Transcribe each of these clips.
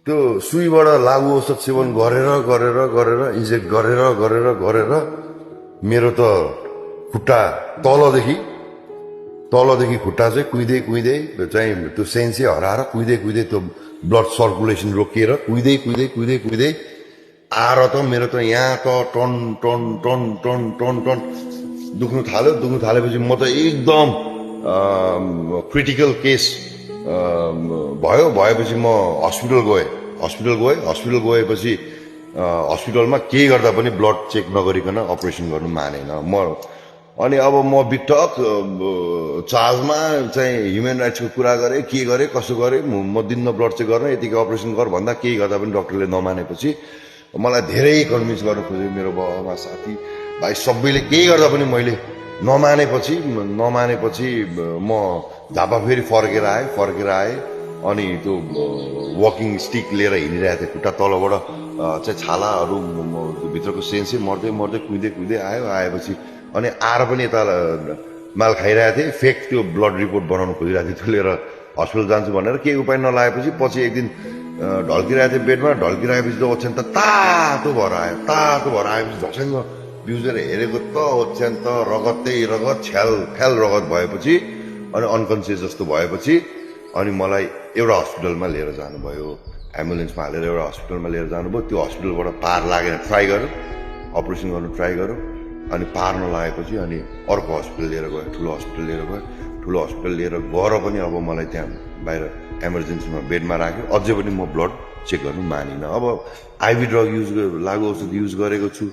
त्यो सुईबाट लागु औषध सेवन गरेर गरेर गरेर इन्जेक्ट गरेर गरेर गरेर मेरो त खुट्टा तलदेखि खुट्टा चाहिँ कुइदै कुइदै चाहिँ त्यो सेन्सै हराएर कुइदै कुइदै त्यो ब्लड सर्कुलेसन रोकिएर कुइदै कुइदै कुइदै कुइदै आएर त मेरो त यहाँ त टन टन टन टन टन टन दुख्नु थालेपछि म त एकदम क्रिटिकल केस भएपछि म हस्पिटल गएपछि हस्पिटलमा केही गर्दा पनि ब्लड चेक नगरिकन अपरेसन गर्नु मानेन अनि अब म बिटक चार्जमा चाहिँ ह्युमन राइट्सको कुरा गरेँ के गरेँ कसो गरेँ म दिन्न ब्लड चेक गर्न यतिकै अपरेसन गर भन्दा केही गर्दा पनि डक्टरले नमानेपछि मलाई धेरै कन्भिन्स गर्न खोज्यो मेरो बाबा साथी भाइ सबैले केही गर्दा पनि मैले नमानेपछि म झापा फेरि फर्केर आएँ अनि त्यो वकिङ स्टिक लिएर हिँडिरहेको थिएँ खुट्टा तलबाट चाहिँ छालाहरू भित्रको सेन्सै मर्दै कुइदै आएपछि अनि आएर पनि यता माल खाइरहेको थिएँ फेक त्यो ब्लड रिपोर्ट बनाउनु खोजिरहेको थिएँ त्यो लिएर हस्पिटल जान्छु भनेर केही उपाय नलागेपछि पछि एक दिन ढल्किरहेको थिएँ बेडमा ढल्किरहेपछि त ओछ्यान त तातो भएर आएपछि झसङ्ग बिउजेर हेरेको त ओछ्यान त रगत छ्याल रगत भएपछि अनि अनकन्सियस जस्तो भएपछि अनि मलाई एउटा हस्पिटलमा लिएर जानुभयो एम्बुलेन्समा हालेर एउटा हस्पिटलमा लिएर जानुभयो त्यो हस्पिटलबाट पार लागेर ट्राई गर्यो अपरेसन गर्नु ट्राई गर्यो अनि पार नलागेपछि अनि अर्को हस्पिटल लिएर गयो ठुलो हस्पिटल लिएर गएर पनि अब मलाई त्यहाँ बाहिर इमर्जेन्सीमा बेडमा राख्यो अझै पनि म ब्लड चेक गर्नु मानिनँ अब आइभी ड्रग लागु औषध युज गरेको छु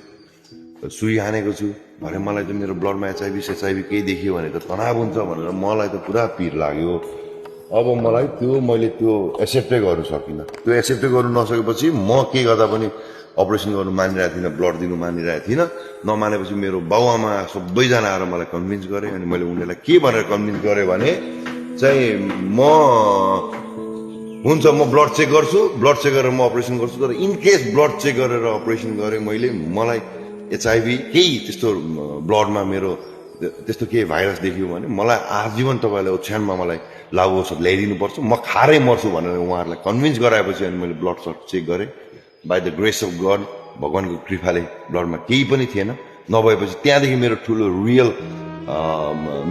सुई हानेको छु भने मलाई त मेरो ब्लडमा एचआइभी केही देखियो भने त तनाव हुन्छ भनेर मलाई त पुरा पिर लाग्यो अब मैले त्यो एक्सेप्टै गर्नु सकिनँ त्यो एक्सेप्टै गर्नु नसकेपछि म के गर्दा पनि अपरेसन गर्नु मानिरहेको थिइनँ ब्लड दिनु मानिरहेको थिइनँ नमानेपछि मेरो बाउआमा सबैजना आएर मलाई कन्भिन्स गरे अनि मैले उनीहरूलाई के भनेर कन्भिन्स गरेँ भने चाहिँ हुन्छ म ब्लड चेक गरेर म अपरेसन गर्छु तर इनकेस ब्लड चेक गरेर अपरेसन गरेँ मैले मलाई एचआइभी केही त्यस्तो ब्लडमा मेरो त्यस्तो केही भाइरस देखियो भने मलाई आजीवन तपाईँलाई ओछ्यानमा मलाई लागु औषध ल्याइदिनुपर्छ म खारै मर्छु भनेर उहाँहरूलाई कन्भिन्स गराएपछि अनि मैले ब्लड चेक गरेँ by the grace of God भगवान्को कृपाले ब्लडमा केही पनि थिएन नभएपछि त्यहाँदेखि मेरो ठुलो रियल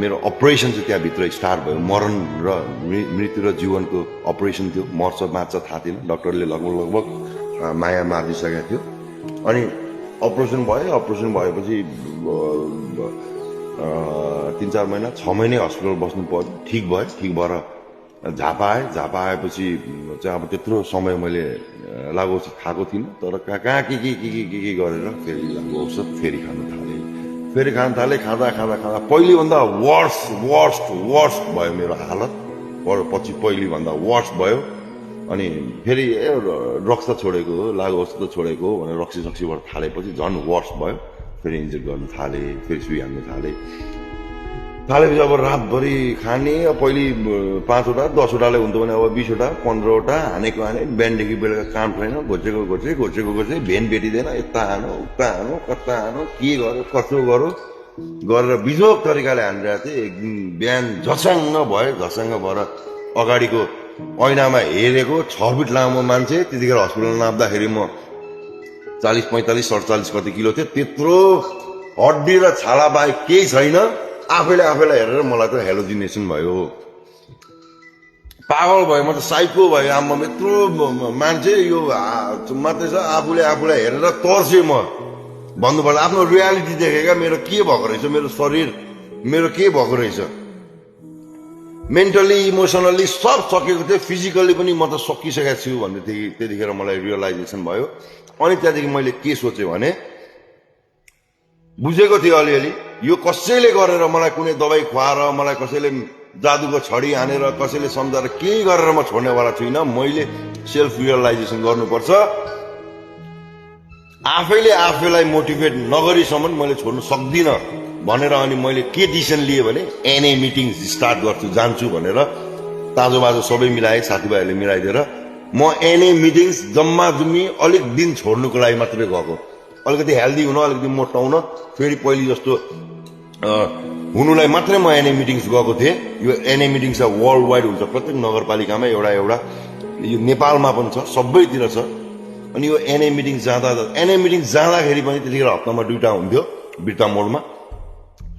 मेरो अपरेसन चाहिँ त्यहाँभित्र स्टार्ट भयो मरण र मृत्यु र जीवनको अपरेसन थियो मर्छ बाँच्छ थाहा थिएन डक्टरले लगभग माया मारिदिइसकेको थियो अनि अपरेसन भएपछि 3-4 महिना 6 महिनै हस्पिटल बस्नु पर्यो ठिक भएर झापा आएपछि चाहिँ अब त्यत्रो समय मैले लागु औषध खाएको थिइनँ तर कहाँ के गरेर फेरि लागु औषध फेरि खान थालेँ खाँदा पहिलेभन्दा वर्स्ट भयो मेरो हालत पछि पहिलेभन्दा वर्स्ट भयो अनि फेरि ड्रग्स त छोडेको हो लागु औषध त छोडेको हो भनेर रक्सीबाट थालेपछि झन् वर्स्ट भयो फेरि इन्जेक्ट गर्नु थालेँ फेरि सुई हान्नु थालेपछि अब रातभरि खाने पहिले 5वटा 10वटाले हुन्थ्यो भने अब 20वटा 15वटा हानेको बिहानदेखि बेलुका काम छैन घोचेको भेन भेटिँदैन यता हानो उता हानो कता हानो के गर्यो कसो गरेर बिजोग तरिकाले हानिरहेको थिएँ एक दिन बिहान झसङ्ग भएर अगाडिको ऐनामा हेरेको 6 फिट लामो मान्छे त्यतिखेर हस्पिटल नाप्दाखेरि म 40, 45, 47 कति किलो थिएँ त्यत्रो हड्डी र छाला बाहेक केही छैन आफैलाई हेरेर मलाई त हेलोजिनेसन भयो पागल भयो म त साइको भयो आम्मा यत्रो मान्छे यो मात्रै छ आफूलाई हेरेर तर्सेँ म भन्नुपर्दा आफ्नो रियालिटी देखेका मेरो के भएको रहेछ मेरो शरीर मेरो के भएको रहेछ मेन्टली इमोसनल्ली सब सकेको थियो फिजिकल्ली पनि म त सकिसकेको छु भन्ने त्यतिखेर मलाई रियलाइजेसन भयो अनि त्यहाँदेखि मैले के सोचेँ भने बुझेको थिएँ अलिअलि यो कसैले गरेर मलाई कुनै दबाई खुवाएर मलाई कसैले जादुको छडी हानेर कसैले सम्झाएर केही गरेर म छोड्नेवाला छुइनँ मैले सेल्फ रियलाइजेसन गर्नुपर्छ आफैलाई मोटिभेट नगरीसम्म मैले छोड्नु सक्दिनँ भनेर अनि मैले के डिसिसन लिएँ भने एनए मिटिङ स्टार्ट जान्छु भनेर ताजोबाजो सबै मिलाएँ साथीभाइहरूले मिलाइदिएर म एनए मिटिङ्स जम्मा अलिक दिन छोड्नुको लागि मात्रै गएको अलिकति हेल्दी हुन अलिकति मोटाउन फेरि पहिले जस्तो हुनुलाई मात्रै म एनए मिटिङ्स गएको थिएँ यो एनए मिटिङ्स वर्ल्ड वाइड हुन्छ प्रत्येक नगरपालिकामा एउटा यो नेपालमा पनि छ, सबैतिर छ। अनि यो एनए मिटिङ जाँदाखेरि पनि त्यतिखेर हप्तामा 2टा हुन्थ्यो बिर्ता मोडमा।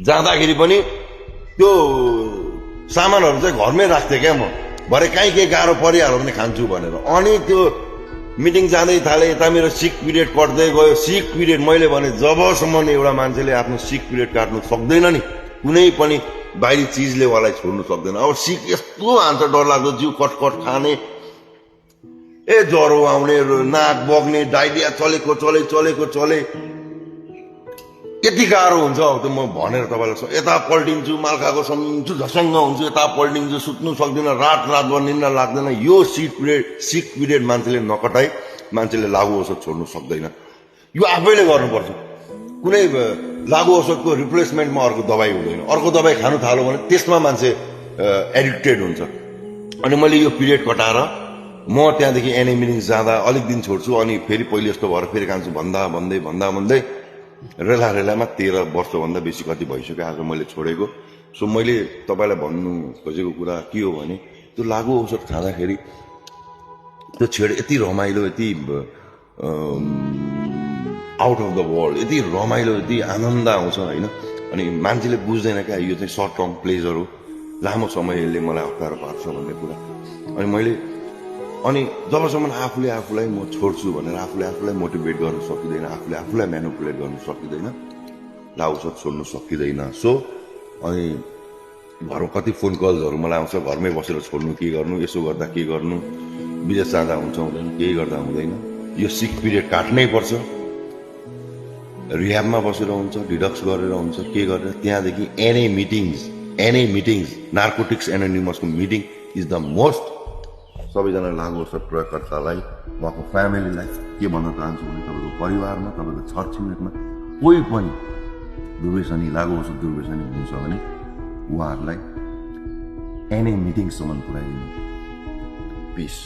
जाँदाखेरि पनि त्यो सामानहरू चाहिँ घरमै राख्थेँ क्या म, भरे काहीँ केही गाह्रो परिहाल्यो भने खान्छु भनेर। अनि त्यो मिटिङ जाँदै थाले, यता मेरो सिक पिरियड कट्दै गयो। सिक पिरियड मैले भने जबसम्म एउटा मान्छेले आफ्नो सिक पिरियड काट्नु सक्दैन नि, कुनै पनि बाहिरी चिजले उहाँलाई छोड्नु सक्दैन। अब सिक यस्तो हान्छ डरलाग्दो, जिउ कटकट खाने, ज्वरो आउने, नाक बग्ने, डाइरिया चले यति गाह्रो हुन्छ। अब त म भनेर तपाईँलाई यता पल्टिन्छु, माल्खाको सम्झु झसङ्ग हुन्छु, यता पल्टिन्छु, सुत्नु सक्दिनँ, रातभर निन्द्रा लाग्दैन। यो सिक पिरियड मान्छेले नकटाइ मान्छेले लागु औषध छोड्नु सक्दैन। यो आफैले गर्नुपर्छ। कुनै लागु औषधको रिप्लेसमेन्टमा अर्को दबाई हुँदैन। अर्को दबाई खानु थाल्यो भने त्यसमा मान्छे एडिक्टेड हुन्छ। अनि मैले यो पिरियड कटाएर म त्यहाँदेखि एनए मिटिङ जाँदा अलिक दिन छोड्छु, अनि फेरि पहिले जस्तो भएर फेरि खान्छु भन्दै रेलामा 13 वर्षभन्दा बेसी कति भइसक्यो आज मैले छोडेको। सो मैले तपाईँलाई भन्नु खोजेको कुरा के हो भने, त्यो लागु औषध खाँदाखेरि त्यो छेड यति रमाइलो, यति आउट अफ द वर्ल्ड, यति रमाइलो, यति आनन्द आउँछ होइन। अनि मान्छेले बुझ्दैन क्या यो चाहिँ सर्ट टर्म प्लेजर हो, लामो समयले मलाई अप्ठ्यारो पार्छ भन्ने कुरा। अनि जबसम्म आफूलाई म छोड्छु भनेर आफूलाई मोटिभेट गर्न सकिँदैन, आफूलाई म्यानुपुलेट गर्न सकिँदैन, लागु औषध छोड्नु सकिँदैन। सो अनि घरमा कति फोन कल्सहरू मलाई आउँछ, घरमै बसेर छोड्नु के गर्नु, यसो गर्दा के गर्नु, विदेश जाँदा हुन्छ हुँदैन, केही गर्दा हुँदैन, यो सिक पिरियड काट्नै पर्छ। रिह्याबमा बसेर हुन्छ, डिडक्स गरेर हुन्छ, के गरेर त्यहाँदेखि एनए मिटिङ्स नार्कोटिक्स एनोनिमसको मिटिङ इज द मोस्ट। सबैजना लागु औषध प्रयोगकर्तालाई, उहाँको फ्यामिलीलाई के भन्न चाहन्छु भने, तपाईँको परिवारमा, तपाईँको छरछिमेकमा कोही पनि लागु औषध दुर्व्यसनी हुन्छ भने उहाँहरूलाई एनए मिटिङसम्म पुऱ्याइदिनु। पिस।